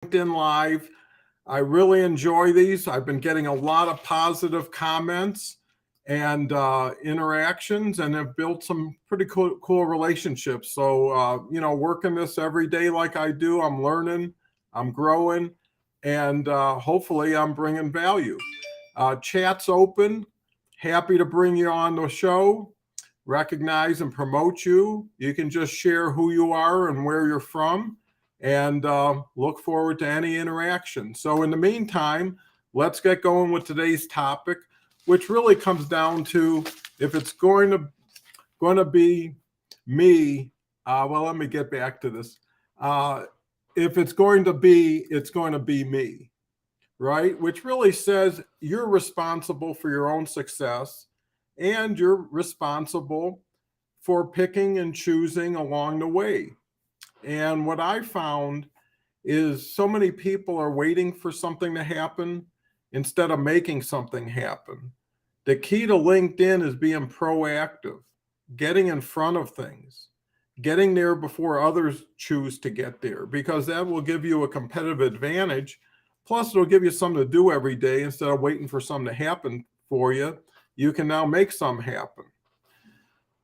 LinkedIn Live. I really enjoy these. I've been getting a lot of positive comments and interactions, and have built some pretty cool relationships. So, working this every day like I do, I'm learning, I'm growing, and hopefully I'm bringing value. Chat's open. Happy to bring you on the show, recognize and promote you. You can just share who you are and where you're from, and look forward to any interaction. So, in the meantime, let's get going with today's topic, which really comes down to if it's going to be me. Well, let me get back to this. If it's going to be me, right? Which really says you're responsible for your own success, and you're responsible for picking and choosing along the way. And what I found is so many people are waiting for something to happen instead of making something happen. The key to LinkedIn is being proactive, getting in front of things, getting there before others choose to get there, because that will give you a competitive advantage. Plus, it'll give you something to do every day instead of waiting for something to happen for you. You can now make something happen.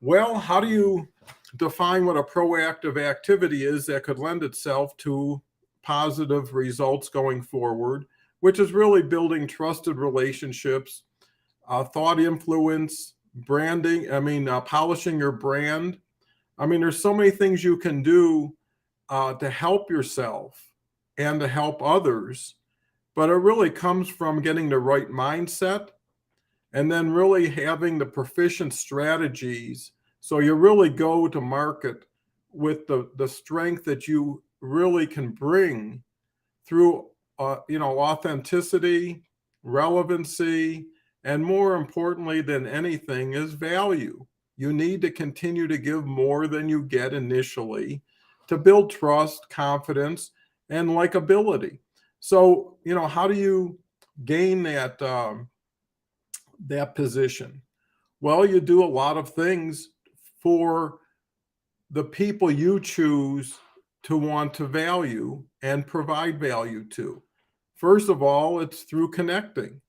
Well, how do you define what a proactive activity is that could lend itself to positive results going forward, which is really building trusted relationships, thought influence, branding, polishing your brand. There's so many things you can do to help yourself and to help others, but it really comes from getting the right mindset and then really having the proficient strategies, so you really go to market with the strength that you really can bring through authenticity, relevancy, and more importantly than anything is value. You need to continue to give more than you get initially to build trust, confidence, and likability. So, how do you gain that position? Well, you do a lot of things for the people you choose to want to value and provide value to. First of all, it's through connecting.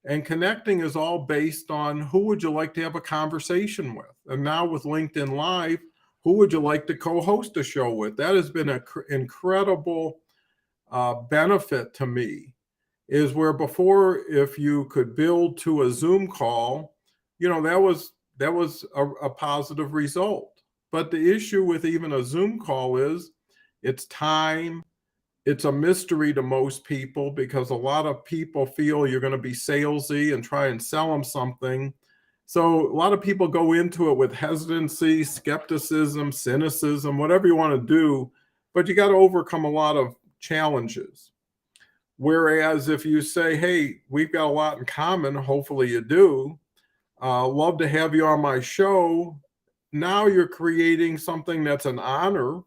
And connecting is all based on who would you like to have a conversation with? And now with LinkedIn Live, who would you like to co-host a show with? That has been an incredible benefit to me, is where before, if you could build to a Zoom call, that was a positive result. But the issue with even a Zoom call is it's time. It's a mystery to most people because a lot of people feel you're going to be salesy and try and sell them something. So a lot of people go into it with hesitancy, skepticism, cynicism, whatever you want to do, but you got to overcome a lot of challenges. Whereas if you say, hey, we've got a lot in common, hopefully you do, love to have you on my show. Now you're creating something that's an honor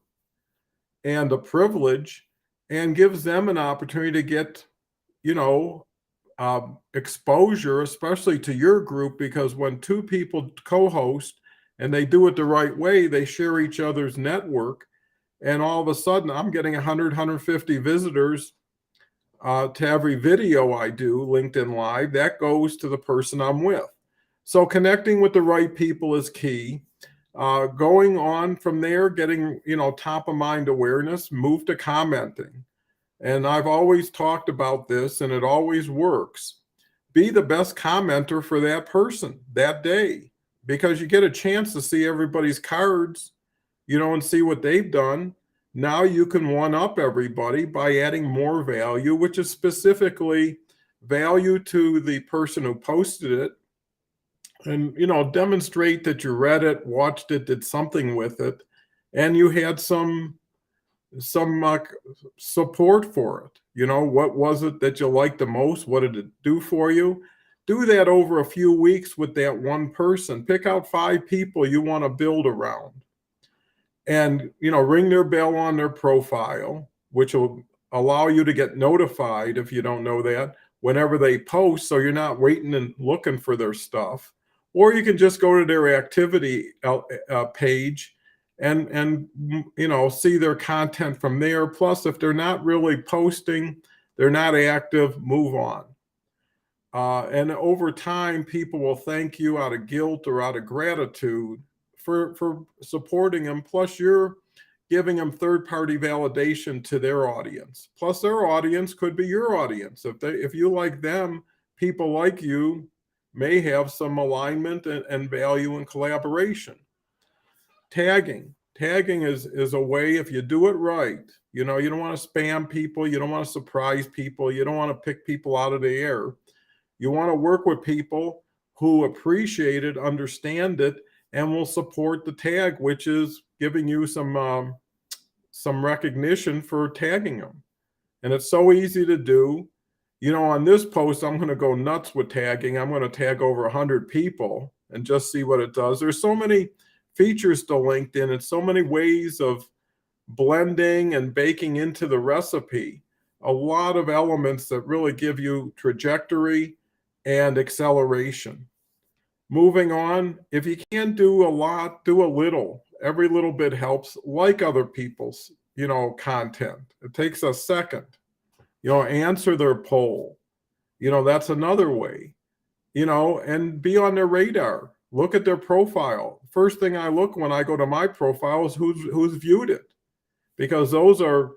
and a privilege, and gives them an opportunity to get, exposure, especially to your group, because when two people co-host and they do it the right way, they share each other's network. And all of a sudden, I'm getting 100, 150 visitors to every video I do, LinkedIn Live. That goes to the person I'm with. So connecting with the right people is key. Going on from there, getting, top of mind awareness, move to commenting. And I've always talked about this, and it always works. Be the best commenter for that person that day, because you get a chance to see everybody's cards, and see what they've done. Now you can one up everybody by adding more value, which is specifically value to the person who posted it, and demonstrate that you read it, watched it, did something with it, and you had some support for it. What was it that you liked the most? What did it do for you? Do that over a few weeks with that one person. Pick out 5 people you want to build around, and ring their bell on their profile, which will allow you to get notified, if you don't know that, whenever they post, so you're not waiting and looking for their stuff. Or you can just go to their activity page and see their content from there. Plus, if they're not really posting, they're not active, move on. And over time, people will thank you out of guilt or out of gratitude for supporting them. Plus, you're giving them third-party validation to their audience. Plus, their audience could be your audience. If you like them, people like you may have some alignment and value and collaboration. Tagging is a way, if you do it right, you don't want to spam people, you don't want to surprise people, you don't want to pick people out of the air. You want to work with people who appreciate it, understand it, and will support the tag, which is giving you some recognition for tagging them. And it's so easy to do. On this post, I'm going to go nuts with tagging. I'm going to tag over 100 people and just see what it does. There's so many features to LinkedIn and so many ways of blending and baking into the recipe. A lot of elements that really give you trajectory and acceleration. Moving on, if you can't do a lot, do a little. Every little bit helps. Like other people's, content. It takes a second. Answer their poll. That's another way. And be on their radar. Look at their profile. First thing I look when I go to my profile is who's viewed it, because those are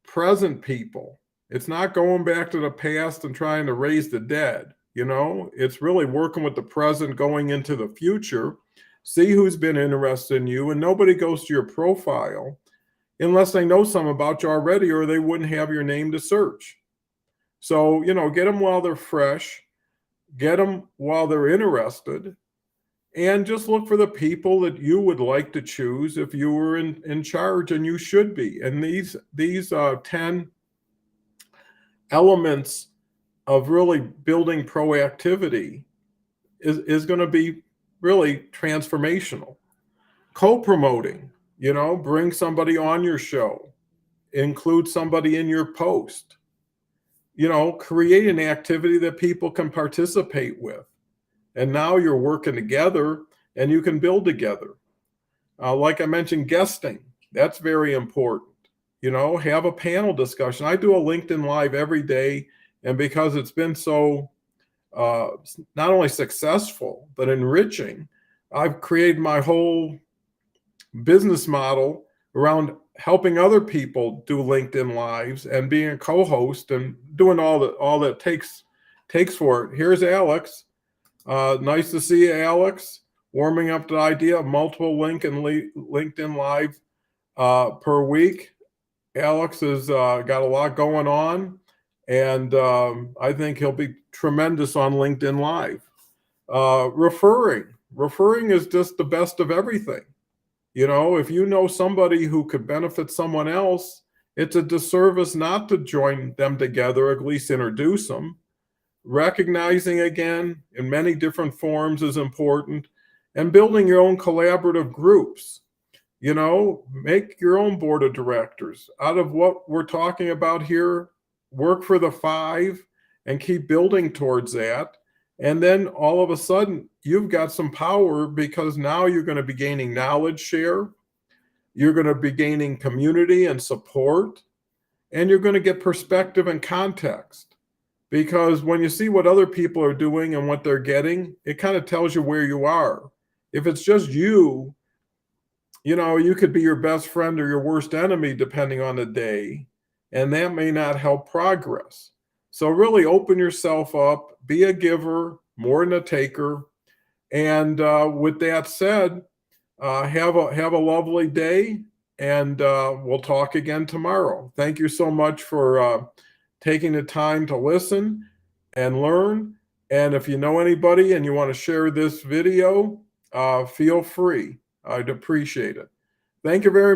present people. It's not going back to the past and trying to raise the dead. It's really working with the present, going into the future. See who's been interested in you, and nobody goes to your profile unless they know something about you already, or they wouldn't have your name to search. So, get them while they're fresh, get them while they're interested, and just look for the people that you would like to choose if you were in charge, and you should be. And these 10 elements of really building proactivity is going to be really transformational. Co-promoting, bring somebody on your show, include somebody in your post, create an activity that people can participate with. And now you're working together and you can build together. Like I mentioned, guesting, that's very important. Have a panel discussion. I do a LinkedIn Live every day. And because it's been so not only successful, but enriching, I've created my whole business model around helping other people do LinkedIn Lives and being a co-host and doing all that takes for it. Here's Alex. Nice to see you, Alex. Warming up the idea of multiple LinkedIn Live per week. Alex has got a lot going on, and I think he'll be tremendous on LinkedIn Live. Referring is just the best of everything. If you know somebody who could benefit someone else, it's a disservice not to join them together, at least introduce them. Recognizing again in many different forms is important, and building your own collaborative groups. Make your own board of directors out of what we're talking about here. Work for the 5 and keep building towards that. And then all of a sudden, you've got some power, because now you're going to be gaining knowledge share. You're going to be gaining community and support. And you're going to get perspective and context. Because when you see what other people are doing and what they're getting, it kind of tells you where you are. If it's just you, you could be your best friend or your worst enemy, depending on the day. And that may not help progress. So really open yourself up, be a giver more than a taker. And with that said, have a lovely day, and we'll talk again tomorrow. Thank you so much for taking the time to listen and learn. And if you know anybody and you want to share this video, feel free. I'd appreciate it. Thank you very much.